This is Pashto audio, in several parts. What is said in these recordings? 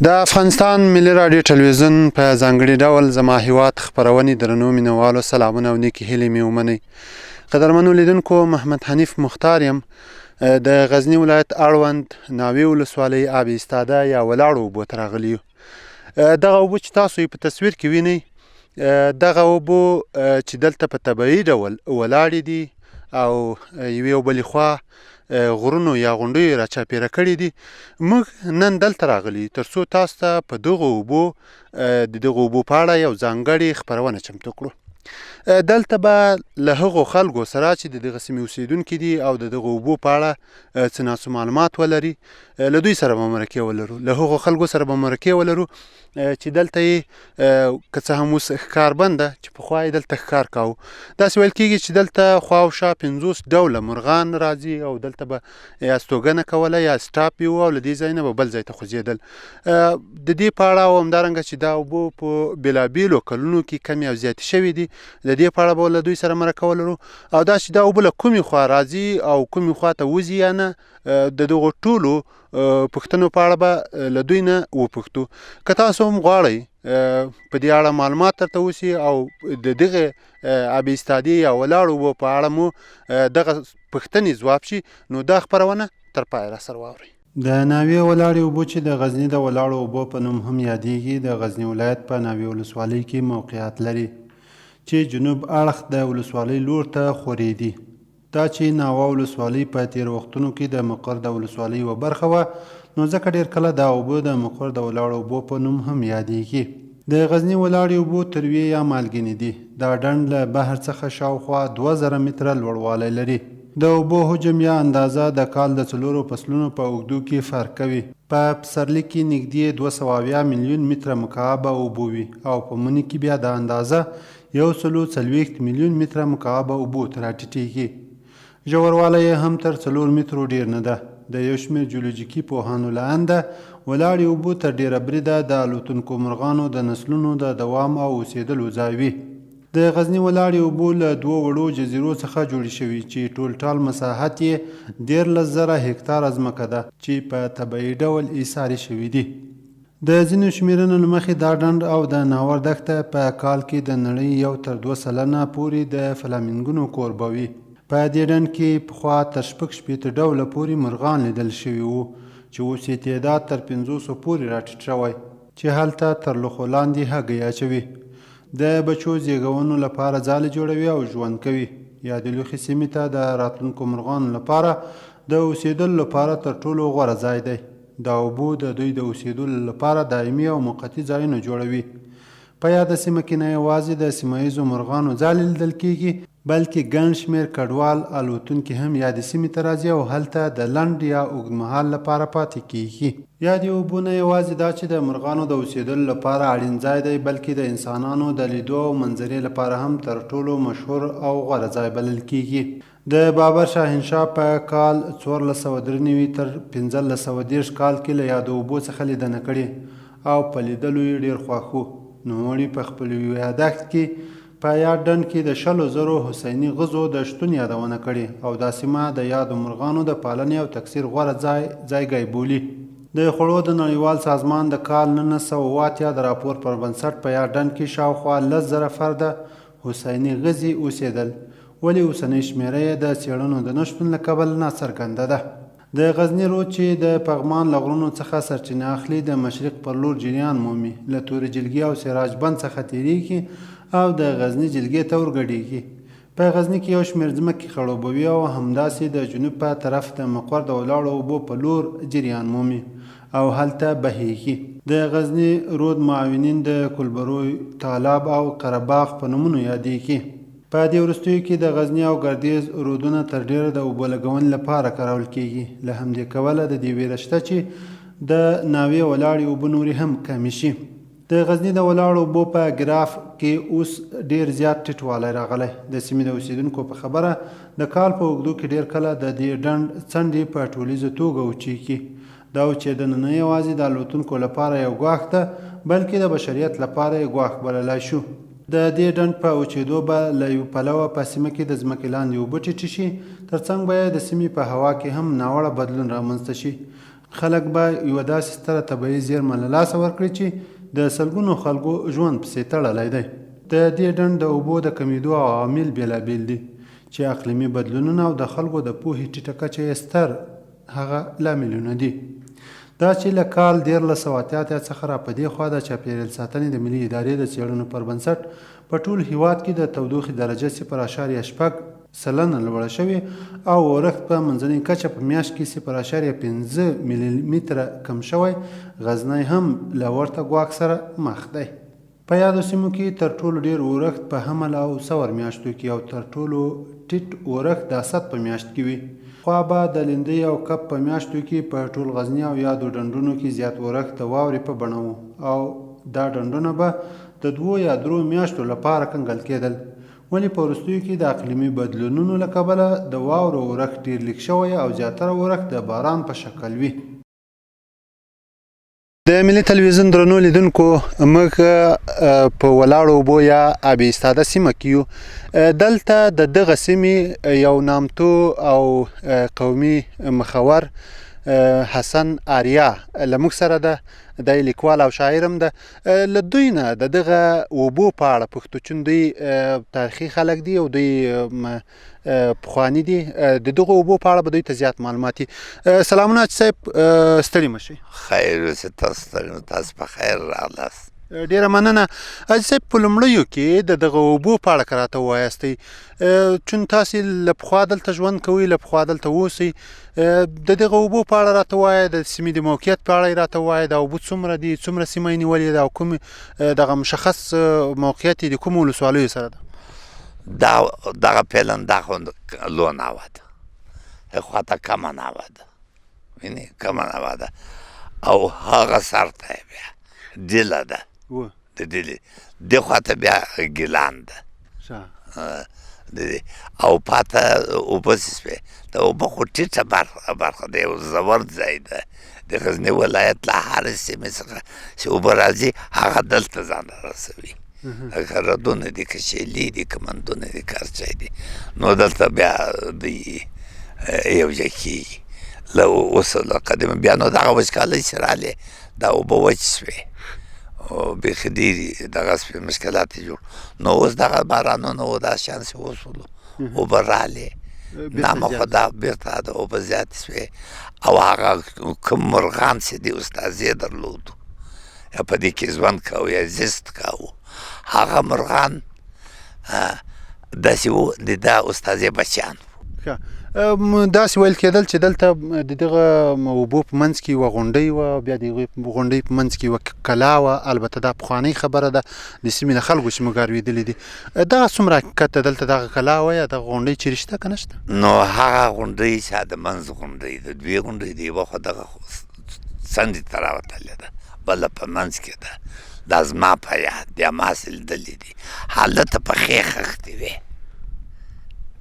د افغانستان ملي راډیو ټلویزیون په ځانګړي ډول زما هیواد خپرونې درنو مینوالو سلامونه او نیکې هیلې مې ومنئ. قدرمنو لیدونکو، محمد حنیف مختار یم. د غزني ولایت اړوند ناوې ولسوالۍ آب ایستاده یا ولاړو اوبو ته راغلي یو. دغه اوبه چې تاسو یې په تصویر کې وینئ، دغه اوبه چې دلته په طبیعي ډول ولاړې دي او یوې او بلې خوا غرونو یا غونډیو راچاپېره کړي دي. موږ نن دلته راغلي تر څو تاسو ته په دغو اوبو د دغو اوبو په اړه یو ځانګړې خپرونه چمتو کړو. دلته به له هغو خلکو سره چې د دغه سیمې اوسېدونکي دي او د دغو اوبو په اړه څه ناسو معلومات ولري، له دوی سره به مرکې ولرو، له هغو خلکو سره به مرکې ولرو چې دلته یې که څه هم اوس ښکاربنده چې پخوا یې دلته ښکار کاوه. داسې ویل کېږي چې دلته خوا او شا 50 ډوله مرغان راځي او دلته به یا استوګنه کوله یا سټاپ یې و او له دې ځای نه به بل ځای ته خوځېدل. د دې په اړه او همدارنګه چې دا اوبه په بېلابېلو کلونو کې کمې او زیاتې شوې دي، د دې په اړه به له دوی سره مرکه ولرو. او دا چې دا اوبه له کومې خوا راځي او کومې خوا ته وځي یا نه، د دغو ټولو پوښتنو په اړه به له دوی نه وپوښتو. که تاسو هم غواړئ په دې اړه معلومات درته وسي او د دغې آب ایستادې یا ولاړو اوبو په اړه مو دغه پوښتنې ځواب شي، نو دا خپرونه تر پایه راسره واورئ. د ناوې ولاړې اوبو چې د غزني د ولاړو اوبو په نوم هم یادېږي، د غزني ولایت په ناوې ولسوالۍ کې موقعیت لري چې جنوب اړخ د ولسوالۍ لور ته خورېدي. دا چې ناوه ولسوالۍ په تېرو وختونو کې د مقر د ولسوالۍ یوه برخه وه، نو ځکه ډېر کله دا اوبه د مقر د ولاړو اوبو په نوم هم یادېږي. د غزني ولاړې اوبو تروې یا مالګینې دي. دا ډنډ له بحر څخه شاوخوا 2000 متره لوړوالی لري. د اوبو حجم یا اندازه د کال د 4 فصلونو په اوږدو کې فرق کوي. په پسرلي کې نږدې 270 میلیون متره مکعبه اوبه وي او په مني کې بیا د اندازه 140 میلیون متره مکعبه اوبو ته راټیټېږي. ژوروالی یې هم تر 4 مترو ډېر نه ده. د یو شمېر جیولوجیکي پوهانو له انده ولاړې اوبه تر ډېره بریده د الوتونکو مرغانو د نسلونو د دوام او اوسېدلو ځای وي. د غزني ولاړې اوبه له 2 وړو جزیرو څخه جوړې شوي چې ټول مساحت یې 13,000 هکتاره ځمکه ده چې په طبیعي ډول ایسارې شوي دي. د ځینو شمیرنو له مخې دا ډنډ او د ناور دښته په کال کې د نړۍ 1 تر 2 سلنه پورې د فلامینګونو کوربه وي. په دې ډنډ کې پخوا تر 6 ډوله پورې مرغان لیدل شوي وو چې اوس یې تعداد تر 500 پورې راټیټ شوی چې هلته تر لوښو لاندې هګۍ اچوي، د بچو زیږونو لپاره ځالې جوړوي او ژوند کوي، یا د لوښي سیمې ته د راتلونکو مرغانو لپاره د اوسېدلو لپاره تر ټولو غوره ځای دی. دا اوبه د دوی د اوسېدلو لپاره دایمي او موقتي ځایونه جوړوي. په یاده سیمه کې نه یوازې د سیمه ییزو مرغانو ځالې لیدل کېږي، بلکې ګڼ شمېر کډوال الوتونکي هم یادې سیمې ته راځي او هلته د لنډ یا اوږدمهال لپاره پاتې کېږي. یادې اوبه نه یوازې دا چې د مرغانو د اوسېدلو لپاره اړین ځای دی، بلکې د انسانانو د لیدو او منظرې لپاره هم تر ټولو مشهور او غوره ځای بلل کېږي. د بابر شاهنشاه په کال 1493 تر 1530 کال کې له یادو اوبو څخه لیدنه کړې او په لیدلو یې ډېر خوښ و. نوموړي په خپل یادښت کې په یاد ډنډ کې د 100,000 حسیني غزو د شتون یادونه کړې او دا سیمه د یادو مرغانو د پالنې او تکثیر غوره ځایګی بولي. د خوړو د نړیوال سازمان د کال 1980 د راپور پر بنسټ په یاد ډنډ کې شاوخوا 10,000 فرده حسیني غزې اوسېدل، ولې اوسنۍ شمېره یې د څېړنو د نشتون له کبله ناڅرګنده ده. د غزني رود چې د پغمان له غرونو څخه سرچینه اخلي د مشرق پر لور جریان مومي، له تورې جلګې او سراج بند څخه تېرېږي او د غزني جلګې ته ورګډېږي. په غزني کې یو شمېر ځمکې خړوبوي او همداسې د جنوب په طرف د مقر د ولاړو اوبو په لور جریان مومي او هلته بهیږي. د غزني رود معاونین د کلبروی، تالاب او قرهباغ په نومونو یادېږي. په دې وروستیو کې د غزني او ګردیز رودونه تر ډېره د اوبو لګونې لپاره کارول کېږي. له همدې کوله د دې ویره شته چې د ناوې ولاړې اوبه نورې هم کمې شي. د غزني د ولاړو اوبو په ګراف کې اوس ډېر زیات ټیټوالی راغلی. د سیمې د اوسېدونکو په خبره د کال په اوږدو کې ډېر کله د دې ډنډ څنډې په ټولیزه توګه وچېږي. دا اوچېدنه نه یوازې د الوتونکو لپاره یو ګواښ ده، بلکې د بشریت لپاره یې ګواښ بللی شو. د دې ډنډ په اوچېدو به له یو پلوه په سیمه کې د ځمکې لاندې اوبه ټیټې شي، ترڅنګ به یې د سیمې په هوا کې هم ناوړه بدلون رامنځته شي. خلک به یوه داسې ستره طبیعي زیرمه له لاسه ورکړي چې د سلګونو خلکو ژوند پسې تړلی دی. د دې ډنډ د اوبو د کمیدو عوامل بېلابېل دي چې اقلیمي بدلونونه او د خلکو د پوهې ټیټه کچه یې ستر هغه لاملونه دي. دا چې له کال 1988 څخه را په دې خوا د چاپېریال ساتنې د ملي ادارې د څېړنو پر بنسټ په ټول هیواد کې د تودوخې درجه 0.6 لوړه شوې او اورښت په منځنۍ کچه په میاشت کې 0.5 ملي متره کم شوی. غزنی هم له ورته ګواښ سره مخ دی. په یادو سیمو کې تر ټولو ډېر اورښت په حمل او ثور میاشتو کې او تر ټولو ټیټ اورښت د اسد په میاشت کې وي. خوا به د لیندۍ او کب په میاشتو کې په ټول غزني او یادو ډنډونو کې زیات اورښت د واورې په بڼه و او دا ډنډونه به د 2 یا 3 میاشتو لپاره کنګل کېدل. ولې په وروستیو کې د اقلیمي بدلونونو له کبله د واورو اورښت ډېر لږ شوی او زیاتره اورښت د باران په شکل وي. د ملي تلویزیون درنو لیدونکو، موږ په ولاړو اوبو یا آب ایستاده سیمه کې یو. دلته د دغه سیمې یو نامتو او قومي مخور حسن آریا له موږ سره ده. دی لیکوال او شاعر هم ده. له دوی نه د دغه اوبو په اړه پوښتو، چون دوی تاریخي خلک دي او دوی پخواني دي. د دغه اوبو په اړه به دوی ته زیات معلومات دي. سلامونه حاجي صاحب، ستړي مه شئ. خیر اوسې، تاسو په خیر راغلاست. ډیره مننه. حاجي صاحب، په لومړیو کې د دغه اوبو په اړه که راته ووایاستئ، چون تاسې له پخوا دلته ژوند کوئ، له پخوا دلته اوسئ، د دغه اوبو په اړه راته ووایه، د سیمې د موقعیت په اړه یې راته ووایه. دا اوبه څومره دي، څومره سیمه یې نیولې ده او کوم دغه مشخص موقعیت یې د کومو ولسوالیو سره ده؟ دغه فعلا دا خو لویه ناوه ده، خواته کمه ناوه ده، وینې کمه ناوه ده او هغه سر ته یې بیا ډیله ده، د ډیلې دې خواته بیا ګیلان ده او پاته اوبه شوې. د اوبه خو ټیټه برخه ده، یو زور ځای ده. د غزني ولایت له هرې سیمې څخه چې اوبه راځي هغه دلته ځان رسوي. که ردونه دي، که شیلې دي، که مندونه دي، که هر څه دي، نو دلته بیا دوی یو ځای کېږي. له اوس له قدیمه بیا نو دغه وچکالۍ چې رالې دا اوبه وچ شوې او بیخي ډېرې دغه شوې مشکلات یې جوړ. نو اوس دغه بارانونه و دا شیان چې وشولو، اوبه رالې نامخوا دا بېرته د اوبه زیاتې شوې او هغه کوم مرغان چې دي استازي درلودو یا په دې کې ژوند کوو یا زیست کوو، هغه مرغان داسې وو د دا استازي بچیان وو. داسې ویل کېدل چې دلته د دغه اوبو په منځ کې یوه غونډۍ وه، بیا د هغوی غونډۍ په منځ کې یوه کلا وه. البته دا پخوانۍ خبره ده د سیمې له خلکو چې موږ اورېدلې دي. دغه څومره حقیقت ده؟ دلته دغه کلا وه یا دغه غونډۍ چې شته که نه شته؟ نو هغه غونډۍ چې د منځ غونډۍ ده، دوې غونډۍ دي، یوه خو دغه څنډې ته راوتلې ده، بله په منځ کې ده. دا زما په یاد بیا ماسې لیدلې دي، هلته پخې خښتې وې،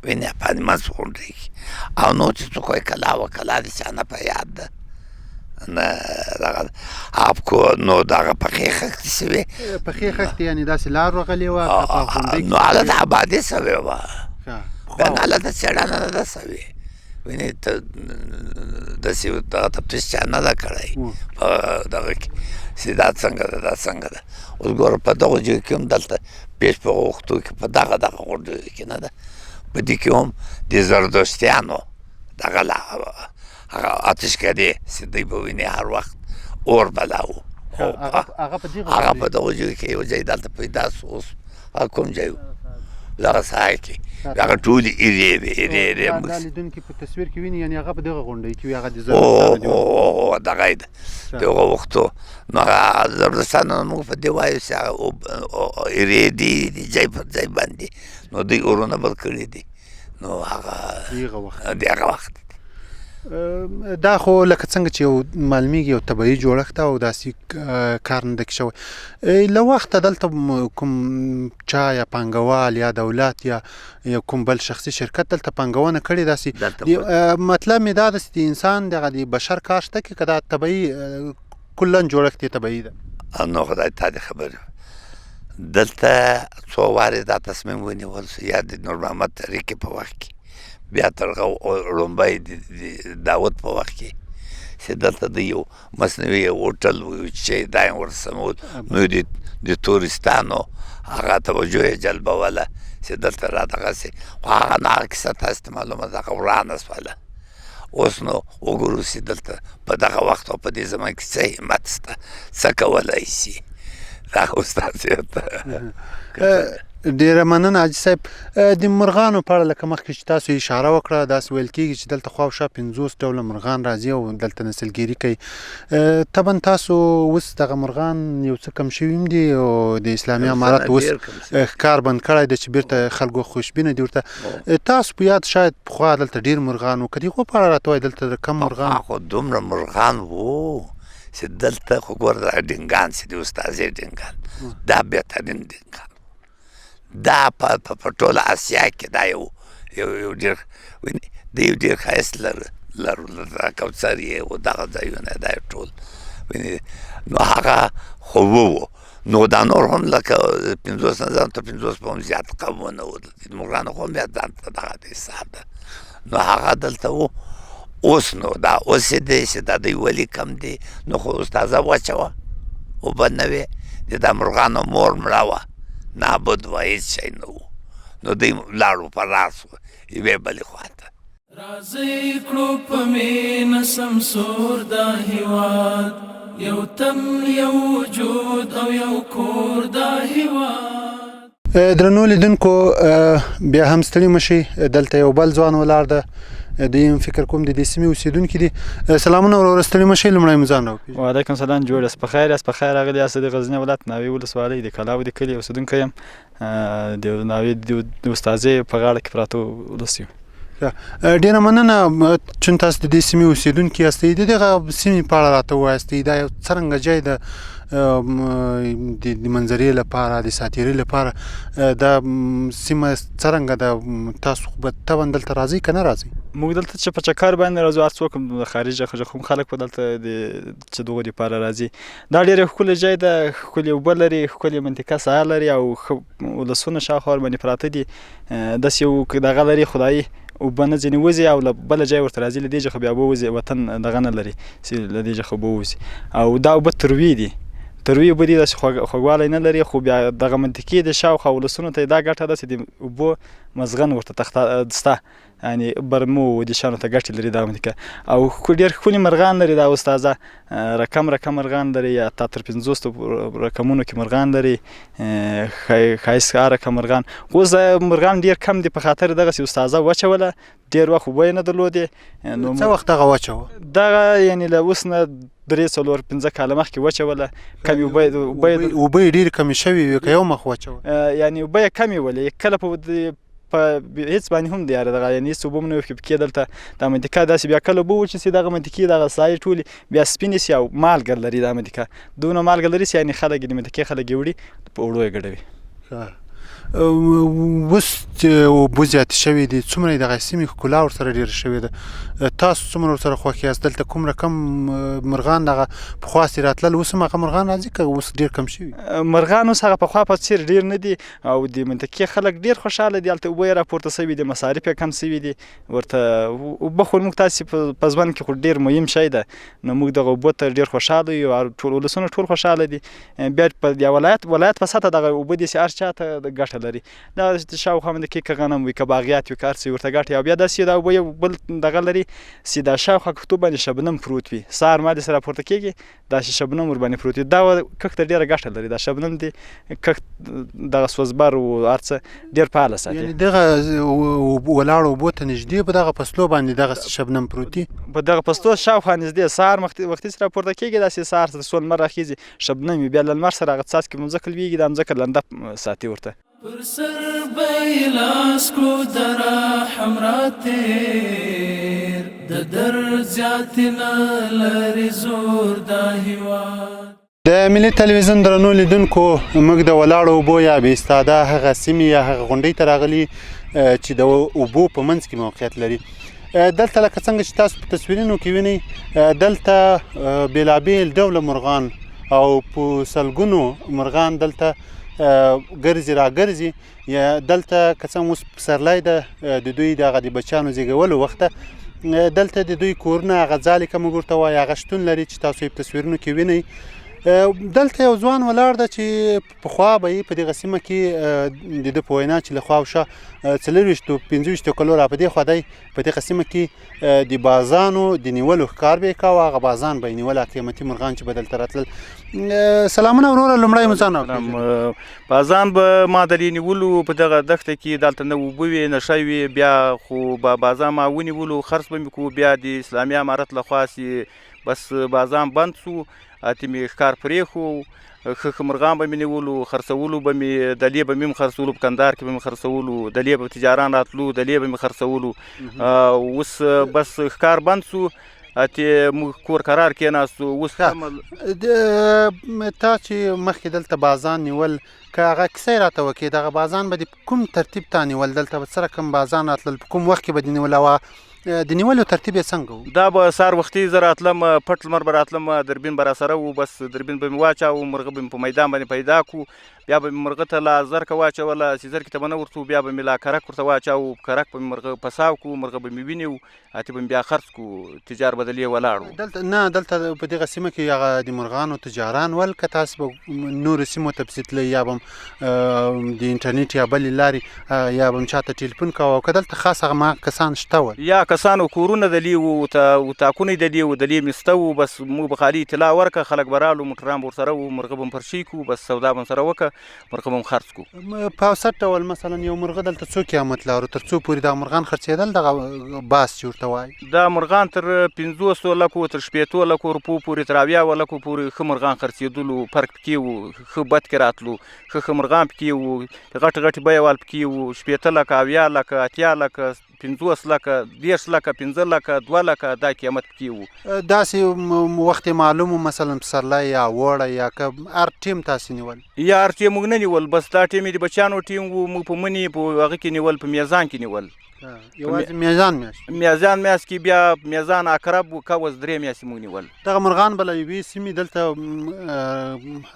وینې په منځ غونډۍ کې. او نو چې څوک وایي کلا وه، کلا د چا نه په یاد ده نه دغه نو دغه پخې خښتې شوې. پخې خښتې یعنې داسې لار راغلې وه په غونډۍ کې؟ نو هلته ابادي شوې وه، بیا نو هلته څېړنه نه ده شوې، وینې داسې دغه تفتیش چا نه ده کړی په دغه کې چې دا څنګه ده دا څنګه ده. اوس ګوره په دغو ځایو کې هم دلته پیش په وختو کې په دغه غونډیو کې نه ده، په دې کې هم د زردشتیانو دغه هغه اتشکدې چې دوی به وینې هر وخت اور بلاو. هغه په دغو ځایو کې یو ځای دلته پیدا سو. اوس هغه کوم ځای و؟ دغه ساحه کې هغه ټولې ایرې وې، ایرې دا لیدونکي په تصویر کې ویني، یعنې هغه په دغه غونډۍ کې وي، هغه د زردشتانو دغه یې ده د هغه وختو. نو هغه زردشتانو موږ په دې وایو چې هغه ایرې دي ځای پر ځای باندې، نو دوی اورونه بل کړي دي. نو هغه د هغه وخت دا خو لکه څنګه چې یو معلومیږي یو طبیعي جوړښت او داسې کار نه دی شوی. له وخته دلته کوم چا یا پانګوال یا دولت یا کوم بل شخصي شرکت دلته پانګونه کړې داسې؟ مطلب مې دا ده چې د انسان دغه د بشر کار شته کې که دا طبیعي کلا جوړښت یې طبیعي ده؟ نو خدای تا دې خبر دلته څو وارې دا تصمیم ونیول شو، یا د نور محمد تاریکي په وخت کې، بیا تر هغه لومبی د داود په وخت کې چې دلته د یو مصنوعي هوټل و چې دا یې ورسمول نو د تورستانو هغه توجه یې جلبوله چې دلته را دغسې خو هغه نه هغه کیسه تاسو ته معلومه ده هغه ورانه شوله اوس نو وګورو چې دلته په دغه وخت او په دې زمان کې څه همت شته څه کولی شي دا استاد صاحب ته ډیره مننه حاجي صاحب د مرغانو په اړه لکه مخکې چې تاسو اشاره وکړه داسې ویل کېږي چې دلته خواوشا 50 ډوله مرغان راځي او دلته نسلګیري کوي طبعا تاسو اوس دغه مرغان یو څه کم شوي هم دي او د اسلامي امارت اوس ښکار بند کړی دی چې بیرته خلکو خوشبینه دي ورته تاسو په یاد شاید پخوا دلته ډیر مرغان و که د هغو په اړه راته وایي دلته کم مرغان خو دومره مرغان وو چې دلته خو ګوره دا ډینګان چې د استازي ډینګان دا بهترین ډینګان دا په ټوله اسیا کې دا یو ډېر د یو ډېر ښایست لرو دا کوثرې و دغه ځایونه دا ټول نو هغه خو وو نو دا نور هم لکه 50 نه ځان تر 50 په هم زیات قومونه وو د مرغانو خو هم بیا ځان ته دغه د حساب ده نو هغه دلته وو اوس نو دا اوس یې دی چې دا دوی ولي کم دی نو خو اوس تازه واچوه اوبه نه وې د دا مرغانو مور مړه وه نابود و هیڅ شی نه وو نو دوی لاړو په راس یوې بلې خواته راځئ کړو په مینه سمسور دا هیواد یو تن یو وجود او یو کور دا هیواد درنو لیدونکو بیا هم ستړي مشئ دلته یو بل ځوان ولاړ ده دوی هم فکر کوم د دې سیمې اوسېدونکي دي سلامونه وروره ستړي مشئ لومړی مو ځان راوپېژنئ. وعلیکم سلام جوړ یاست په خیر یاست په خیر راغلي یاست د غزني ولایت ناوې ولسوالۍ د کلاو د کلي اوسېدونکی یم د ناوې د استازۍ په غاړه کې پراته ولس یو. ډیره مننه چون تاسو د دې سیمې اوسېدونکي یاستئ د دغه سیمې په اړه راته ووایاستئ دا یو څرنګه ځای ده د منظرې لپاره د ساتیرۍ لپاره دا سیمه څرنګه ده تاسو خو به طبعا دلته راځئ که نه راځئ؟ موږ دلته چې په چکر باندې راځو هر څوک د خارجه کوم خلک په دلته چې دغو دپاره راځي دا ډېره ښکلې ځای ده ښکلې اوبه لري ښکلې منطقه ساحه لري او ولسونه شاوخوا ورباندې پراته دي داسې یو دغه لري خدایي اوبه نه ځینې وځي او له بله ځای ورته راځي له دې څخه بیا اوبه وځي وطن دغه نه لري چې له دې څخه اوبه وځي او دا اوبه تروي دي تروي اوبه دي داسې خوږوالی نه لري خو بیا دغه منطقې د شاوخوا ولسونو ته دا ګټه ده چې د اوبو مزغن ورته شته یعنې برمو د شانو ته ګټې لري دغه منطقه او ډېر ښکلي مرغان لري دا استازه رقم مرغان لري یا تا تر 50 رقمونو کې مرغان لري ښایسته رقم مرغان اوس مرغان ډېر کم دي په خاطر دغسې استازه واچوله ډېر وخت اوبه یې نه درلودې څه وخت هغه واچوه دغه یعنې له اوس نه 3-4-5 کاله مخکې واچوله کمې اوبه یې ډېرې کمې شوې وې که یو مخ واچوه یعنې اوبه یې کمې ولې کله په هېڅ باندې هم د دغه یعنې هېڅ اوبه هم نه وي پکې دلته دا منطقه داسې بیا کله اوبه وچې سي دغه منطقې دغه ساحې ټولې بیا سپینې سي او مالګه لري دا منطقه دونه مالګه لري چې یعنې خلک د منطقې خلک یې وړي په اوړو یې ګډوي. اوس چې اوبه زیاتې شوې دي څومره یې دغه سیمې ښکلا ورسره ډېره شوې ده تاسو څومره ورسره خوښ یاست دلته کوم رقم مرغان دغه پخوا سې راتلل اوس هم هغه مرغان راځي که اوس ډېر کم شوي مرغان اوس هغه پخوا په څېر ډېر نه دي او د منطقې خلک ډېر خوشحاله دي هلته اوبه یې راپورته شوي دي مصارف یې کم شوي دي ورته اوبه خو موږ تاسې په ژوند کې خو ډېر مهم شی ده نو موږ دغه اوبو ته ډېر خوشحاله یو ټول ولسونه ټول خوشحاله دي بیا په یو ولایت په سطحه دغه اوبه دي چې هر چا ته ګټه لري دا شاوخوا منطقې که غنم وي که باغیات وي که هر څه ورته ګټې او بیا داسې دا اوبه یو بل دغه لري چې دا شاوخوا کښتو باندې شبنم پروت وي سهار ما داسې راپورته کېږي داسې شبنم ورباندې پروت وي دا کښت ته ډېره ګټه لري دا شبنم دی کښت دغه سوزبر و هر څه ډېر فعاله ساتي یعنې دغه ولاړو اوبو ته نږدې په دغه فصلو باندې دغه شبنم پروت دي په دغه فصلو شاوخوا نږدې سهار وختي چې راپورته کېږي داسې سهار ته څو لمر راخېږي شبنم وي بیا له لمر سره هغه څاڅکي په مځکه لویږي دا مځکه لنده ساتي ورته پر سر به لاس کو در حمرا تیر د درد زیات نه لري زور دا هیواد. د ملي تلویزیون درنو لیدونکو موږ د ولاړو اوبو یا بې استاده هغه سیمې یا هغه غونډۍ ته راغلي چې د اوبو په منځ کې موقعیت لري دلته لکه څنګه چې تاسو په تصویرونو کې وینئ دلته بېلابېل ډوله مرغان او په سلګونو مرغان دلته ګرځي راګرځي یا دلته که څه اوس پسرلی ده د دوی دغه د بچیانو زیږولو وخت دلته د دوی کورونه هغه ځالې که موږ ورته وایو هغه شتون لري چې تاسو یې په تصویرونو کې وینئ. دلته یو ځوان ولاړ ده چې پخوا به یې په دغه سیمه کې د ده په وینا چې له خوا او شا 40-45 کلو را په دې خوا دی په دغه سیمه کې د بازانو د نیولو ښکار به یې کاوه. هغه بازان به یې نیول، قیمتي مرغان چې به دلته راتلل. سلامونه وروره، لومړی مو ځان راوپېژنئ. بازان به ما د دې نیولو په دغه دښته کې دلته نه اوبه وې نه ښه وې، بیا خو به بازان ما ونیولو، خرڅ به مې کوو، بیا د اسلامي امارت له خوا بس بازان بند سو، اته مې ښکار پرېښو، ښه مرغان به مې نیولو، خرڅولو به مې، دلې به مې هم خرڅولو، په کندهار کې به مې خرڅولو، دلې به تجاران راتلو، دلې به مې خرڅولو. اوس بس ښکار بند سو، اته موږ کور قرار کېناستو. اوس تا چې مخکې دلته بازان نیول، که هغه کیسه یې راته وکړې، دغه بازان به د کوم ترتیب تا نیول؟ دلته به څه رقم بازان راتلل؟ په کوم وخت کې به دې نیول؟ او د نیولو ترتیب یې څنګه و؟ دا به سهار وختي زه راتلم، پټ لمر به راتلم، دربین به راسره و، بس دربین به مې واچاوه، مرغه به مې په میدان باندې پیدا کړو، بیا به مې مرغه ته لا زرکه واچوله، چې زرکې ته به نه ورتلو، بیا به مې لا کرک ورته واچاوه، کرک به مې مرغه پساو کړو، مرغه به مې ونیو، اته به مې بیا خرڅ کړو، تجار به دلې ولاړ و. دلته نه، دلته په دغه سیمه کې هغه د مرغانو تجاران ول، که تاسو به نورو سیمو ته پسې تلئ، یا به د انټرنیټ یا بلې لارې، یا به چاته ټلیفون کوه، او که دلته خاص هغه کسان شته ول؟ یا کسانو کورونه دلې وو، اتاقونه یې دلې وو، دلې مې سته وو، بس موږ به خالي اطلاع ورکړه، خلک به رالو، موټران به ورسره وو، مرغه به م پرشي کړو، بس سودا به سره وکړه، مرغه به م خرڅ کړو. په اوسط ډول مثلا یو مرغه دلته څو قیمت لرو؟ تر څو پورې دا مرغان خرڅېدل، دغه باس چې ورته وایي؟ دا مرغان تر 500 لکو، تر 80 لکو روپو پورې، تر 80 لکو پورې ښه مرغان خرڅېدلو، فرق پکې وو، ښه بد کې راتلو، ښه مرغان پکې وو، غټ غټ بیه وال پکې وو، 80 لکه، 80 لکه، 80 لکه، 50 لکه، 10 لکه، 15 لکه، 2 لکه، دا قیمت پکې وو. داسې وخت معلوم و مثلا پسرلی یا وړه یا که هر ټیم تاسې نیول؟ یا هر ټیم موږ نه نیول، بس دا ټیم د بچیانو ټیم وو، موږ په مني په هغه کې نیول، په میزان کې نیول. یوازې میزان میاشت؟ میزان میاشت کې بیا میزان اقرب و، کوز 3 میاشتې موږ نیول. دغه مرغان به له یوې سیمې دلته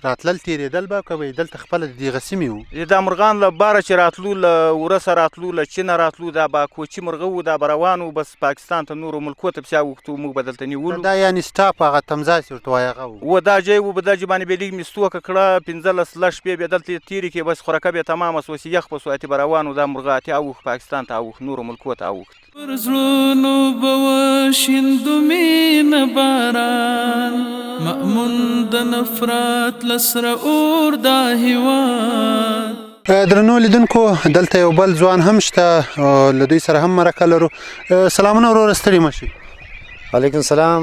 راتلل، تېرېدل به، که به دلته خپله د دغه سیمې وو؟ دا مرغان له باره چې راتلو، له ورسه راتلو، له چینه راتلو، دا به کوچي مرغه وو، دا به روان وو، بس پاکستان ته نورو ملکو ته پسې اوښتو، موږ به دلته نیولو. دا یعنې سټاپ هغه تمځای چې ورته وایي هغه و؟ دا ځای و، به دا ځای باندې بیا لږ مې ستوکه کړه، 15 شپې بیا دلته تېرې کړې، بس خوراکه بیا تمامه سوه، چې یخ به سو، اتې به روان وو، دا مرغه اتې اوښت، پاکستان ته اوښت، نورو ملکو ته اوښت. پر زړونو به وشیندو مینه باران، مأمون د نفرت له سره اور دا هېواد. درنو لیدونکو، دلته یو بل ځوان هم شته، له دوی سره هم مرکه لرو. سلامونه وروره، ستړي مه شئ. وعلیکم سلام،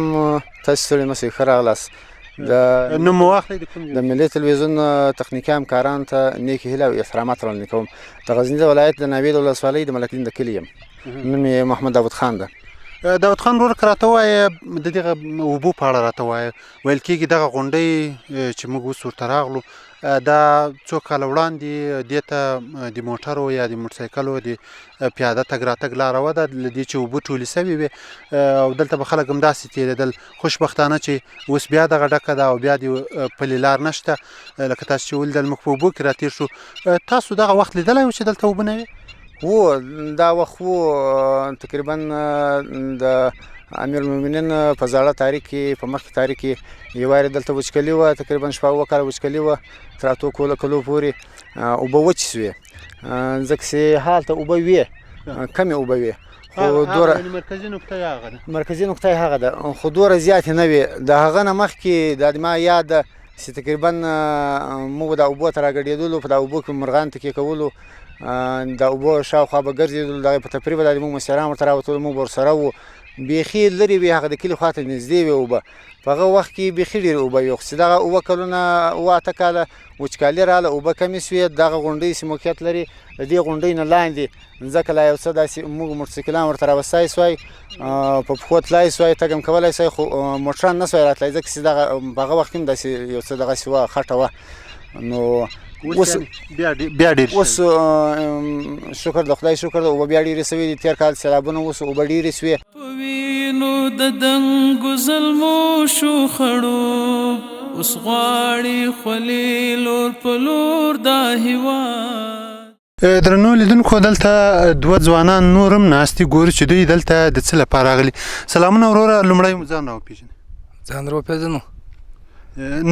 تاسو ستړي مه شئ، ښه راغلاست. نوم مو واخلئ. د ملي تلویزیون تخنیکي همکارانو ته نیکې هیلې او احترامات وړاندې کوم. د غزني د ولایت د ناوې د ولسوالۍ د ملکدین د کلي یم. نوم یې محمد داود خان ده. داود خان ورور، که راته ووایه د دغه اوبو په اړه راته ووایه. ویل کېږي دغه غونډۍ چې موږ اوس ورته راغلو، دا څو کاله وړاندې دې ته د موټرو یا د موټرسایکلو د پیاده تګ راتګ لاره وه، له دې چې اوبه ټولې سوي وې، او دلته به خلک هم داسې تېرېدل. خوشبختانه چې اوس بیا دغه ډکه ده او بیا د پلې لار نشته، لکه تاسو چې ولیدل موږ په اوبو کې راتېر شو. تاسو دغه وخت لیدلی و چې دلته اوبه نه وې؟ و، دا وخت و، تقریبا د امیر المؤمنین په زاړه تاریخ کې، په مخکې تاریخ کې یو وارې دلته وچکلي وه، تقریبا 6 کاله وچکلي وه، تر 8 کلو پورې اوبه وچې سوې، ځکه چې هلته اوبه وې، کمې اوبه وې، خو دوره مرکزي نقطه یې هغه ده. مرکزي نقطه یې هغه ده، خو دوره زیاتې نه وې. د هغه نه مخکې دا ما یاد ده چې تقریبا موږ د اوبو ته راګډېدلو، په دا اوبو کې مرغان تکیه کولو، د اوبو شاوخوا به ګرځېدلو، دغې په تفریح به موږ مسیران ورته راوتلو، موږ به ورسره وو. بیخي لرې وې، هغه د کلي خوا ته نږدې وې اوبه. په هغه وخت کې بیخي ډېرې اوبه وې، خو چې دغه 7 کلونه 8 کاله وچکالي راغله، اوبه کمې سوې. دغه غونډۍ چې موقعیت لري، د دې غونډۍ نه لاندې ځکه لا یو څه داسې موږ موټرسایکلان ورته راوستی سوی، په پښو تلای سوی، تګ هم کولی سوی، خو موټران نه سوی راتلی، ځکه چې دغه په هغه وخت کې هم داسې یو څه دغسې وه، خټه وه. نو اوس بیا ډېر اوس شکر د خدای شکر ده، اوبه بیا ډېرې سوي دي. تېر کال سیلابونه اوس اوبه ډېرې سوې. په وینو د دنګو ظلمو شو خړوب، اوس غواړي خولې لور په لور دا هېواد. درنو لیدونکو دلته دوه ځوانان نور هم ناستي ګوري چې دوی دلته د څه لپاره راغلي. سلامونه وروره، لومړی مو ځان راوپېژنئ. ځان راوپېژنو.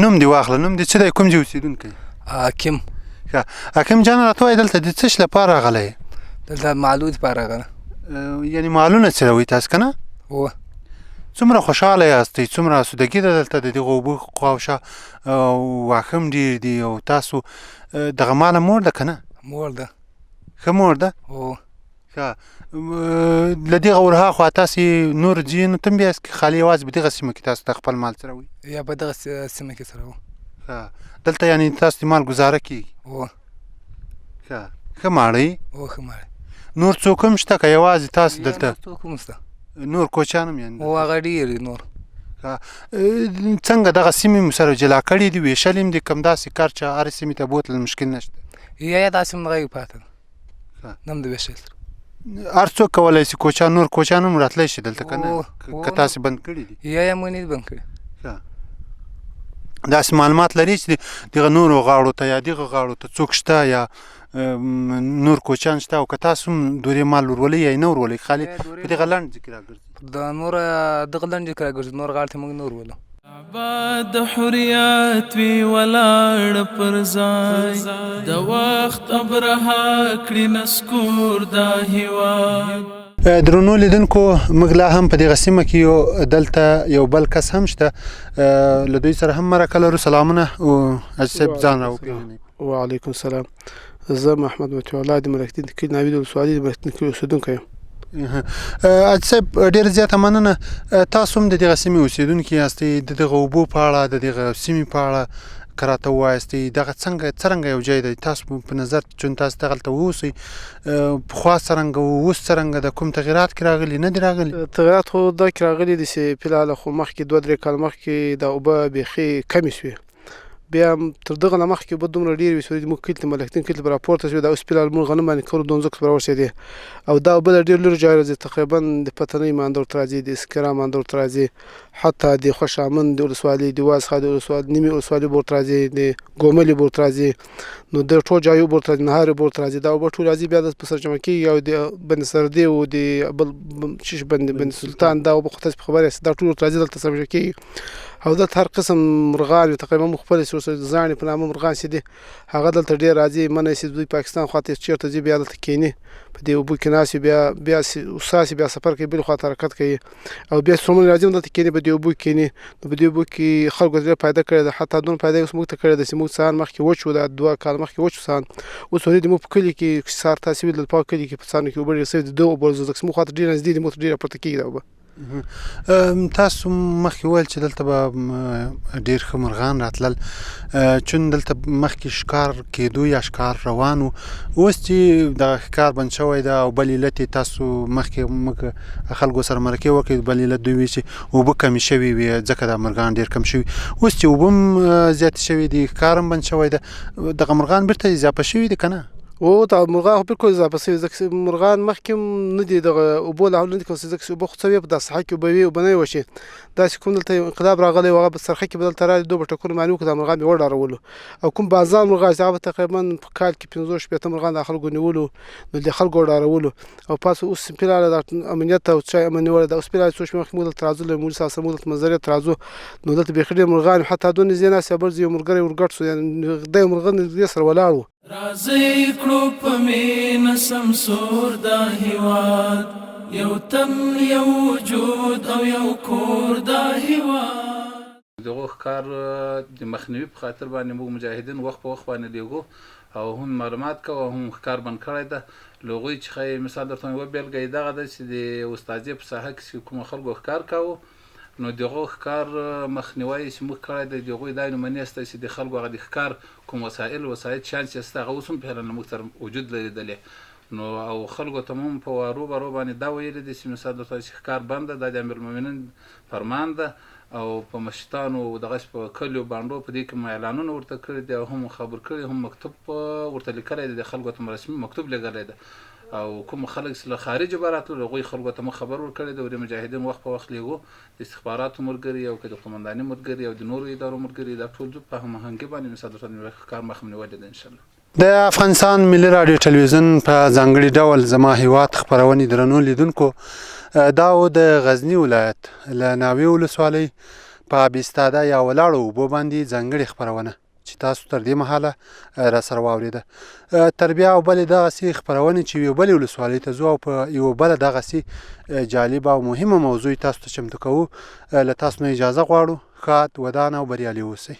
نوم دې واخله. نوم دې څه دی؟ کوم ځای اوسېدونکی؟ حاکم. حاکم جان راته وایه دلته د څه شي لپاره راغلی یې؟ دلته مالو دپاره راغلی. یعنې مالونه څرئ تاسو که نه؟ هو. څومره خوشحاله یاستئ؟ څومره اسودګي ده دلته د دغو اوبو خواوشا؟ واښه هم ډېر دي او تاسو دغه ماله مور ده که نه؟ مور ده. ښه مور ده؟ هو. ښه. له دغه ورهاخوا تاسې نور ځایونو ته هم بیاست که خالي یوازې په دغه سیمه کې تاسو د خپل مال څروئ؟ یا په دغه سیمه کې سره وو. ښه. دلته یعنې تاسو د مال ګزاره کېږي؟ هو. ښه. ښه ماړه یې؟ هو ښه ماړه. نور څوک هم شته که یوازې تاسو دلته؟ نور څوک هم شته. نور کوچیان هم یعنې؟ هو هغه ډېر دي نور. څنګه دغه سیمې مو سره جلا کړي دي؟ ویشلې هم دي که همداسې کار چې هرې سیمې ته بوتلل مشکل نشته؟ یا داسې هم دغه پاته ده. ښه. نه هم د ویشل سره. هر څوک کولی شي کوچیان نور کوچیان هم راتلی شي دلته که نه؟ که تاسې بند کړي دي؟ یا مو نه دي بند کړي. ښه. داسې معلومات لري چې دغه نورو غاړو ته یا دغه غاړو ته څوک شته یا نور کوچیان شته او که تاسو هم دورې مال ورولئ یا یې نه ورولئ خالي په دغه لنډ ځای کې راګرځئ؟ د نور دغه لنډ ځای کې راګرځو، نور غاړې ته موږ نه ورولو. آباد حریات وی ولاړ پر ځای، د وخت ابرها کړي نسکور دا هیواد. درنو لیدونکو موږ لا هم په دغه سیمه کې یو، دلته یو بل کس هم شته، له دوی سره هم مرکه لرو. سلامونه. حاجي صاحب ځان راوپېژنئ. وعلیکم السلام. زه محمد مطیع الله د ملکدین کلي ناوید ولسوالۍ د ملکدین کلي اوسېدونکی یم. حاجي صاحب ډېره زیاته مننه. تاسو هم د دغه سیمې اوسېدونکي یاستئ. د دغه اوبو په اړه، د دغه سیمې په اړه که راته ووایاستئ دغه څرنګه یو ځای دی؟ تاسو په نظر چون تاسو دغلته اوسئ، پخوا څرنګه و، اوس څرنګه ده؟ کوم تغیرات کې راغلي نه دي راغلي؟ تغیرات خو دا کې راغلي دي چې فلحاله خو مخکې 2-3 کال مخکې دا اوبه بیخي کمې شوې. بیا تر دغه نه مخکې به دومره ډېرې وې چې زموږ کلي ته ملکدین کلي ته به راپورته شوې. دا اوس فلحال موږ غنم باندې کرو 2 ځمکو ته راورسېدې او دا اوبه له ډېرو لرې ځایو راځي. تقریبا د پتنۍ ماندور ته راځي، د اسکرا ماندور ته راځي، حتی د خوشامند د ولسوالۍ، د وازخا د ولسوالۍ، نیمې ولسوالۍ اوبو ورته راځي، د ګوملې اوبو ورته راځي، نو د ټول ځایو اوبو ورته راځي، نهار اوبو ورته راځي. دا اوبه ټول راځي بیا په سرچمه کېږي او د بند سردې او د بل شیش بند سلطان دا اوبه خو تاسو په خبر یاست، دا ټول ورته راځي، دلته سرچمه کېږي. او دلته هر قسم مرغان وي، تقریبا موږ خپل زاڼې په نامه مرغان چې دي هغه دلته ډېر راځي. منی چې دوی پاکستان خواته چېرته ځي بیا دلته کښېني، په دې اوبو کې ناست وي، بیا ساسي، بیا سفر کوي، بلې خواته حرکت کوي او بیا څومره راځي دلته کښېني، په دې اوبو کې کښېني. نو په دې اوبو کې خلکو ډېره فایده کړې ده، حتی دومره فایده اوس موږ ته کړې ده چې موږ سهار مخکې وچ وو، دا 2 کال مخکې وچ وو سهار، اوس اورېدي موږ په کلي کې سهار تاسې ویل د پاک کلي کې په څانو کې اوبه ډېرې سوي دي، 2 اوبه ځکه چې موږ خواته ډېر نږدې دي، موږ ته ډېره پورته کېږي دا اوبه. تاسو مخکې وویل چې دلته به ډېر ښه مرغان راتلل، چون دلته مخکې ښکار کېدو یا ښکار روان و، اوس چې دغه ښکار بند شوی ده او بل علت یې تاسو مخکې موږ خلکو سره مرکې وکړې، بل علت دوی وایي چې اوبه کمې شوي وي ځکه دا مرغان ډېر کم شوي. اوس چې اوبه هم زیاتې شوي دي، ښکار هم بند شوی ده، دغه مرغان بیرته اضافه شوي دي که نه؟ او دا مرغان خو بالکل اضافه شوي، ځکه چې مرغان مخکې هم نه دي دغه اوبو له حواله نه دي کولی، ځکه چې اوبه خو څه وې په دا ساحه کې اوبه وې، اوبه نه وې وشي. داسې کوم دلته انقلاب راغلی و، هغه په سرخه کې به دلته راغلي، دوه به ټکونه معنی وکړو، دا مرغان به یې وډارولو. او کوم بازار مرغان چې هغه به تقریبا په کال کې 15-16 مرغان د خلکو نیولو، نو د خلکو وډارولو. او پاس اوس فلحال د امنیت او چا امن نیول ده، اوس فلحال څو شپې مخکې موږ دلته راځو، له مولوي صاحب سره موږ دلته منظرې ته راځو، نو دلته بیخي ډېر مرغان، حتی دوه نږدې ناست یو بل ځای یو مرغۍ ورګډ شو، یعنې دا یو مرغه نږدې سره ولاړ و. راځئ کړو په مینه سمسور دا هیواد، یو تن یو وجود او یو کور دا هیواد. دغه ښکار د مخنیوي په خاطر باندې موږ مجاهدین وخت په وخت باندې لیږو او هم معلومات کوو او هم ښکار بند کړی ده. له هغوی څخه مثال درته یوه بېلګه یې دغه ده چې د استادۍ په ساحه کې چې کومو خلکو ښکار کوو، نو دغه ښکار مخنیوی چې موږ کړی دی، د هغوی دا نمونې شته چې د خلکو هغه د ښکار کوم وسایط شیان چې شته هغه اوس هم فعلا موږ سره وجود لري لیدلې. نو او خلکو ته هم په وارو برو باندې دا ویلي دي چې مثال درته چې ښکار بند ده، دا د امیرالمؤمنین فرمان ده او په مشتانو دغسې په کلیو بانډو په دې کې هم اعلانونه ورته کړي دي او هم خبر کړي، هم مکتوب ورته لیکلی دی، د خلکو ته رسمي مکتوب لیږلی ده. او کوم خلک چې له خارجه به راتلل هغوی خلکو ته مو خبر ورکړی دی او د مجاهدین وخت په وخت لیږو، د استخباراتو ملګري او که د قمنداني ملګري او د نورو ادارو ملګري، دا ټول په هماهنګي باندې مثال درته ښکار مخه نیولې ده انشاءالله. د افغانستان ملي رادیو ټلویزیون په ځانګړي ډول زما هیواد خپرونې درنو لیدونکو دا و د غزني ولایت له ناوې ولسوالۍ په آب ایستاده یا ولاړو اوبو باندې ځانګړې خپرونه چې تاسو تر دې مهاله راسره واورېده. تر بیا او بلې دغسې خپرونې چې یوې بلې ولسوالۍ ته ځو او په یوه بله دغسې جالبه او مهمه موضوع تاسو ته چمتو کوو. له تاسو نه اجازه غواړو. ښاد ودان او بریالي اوسئ.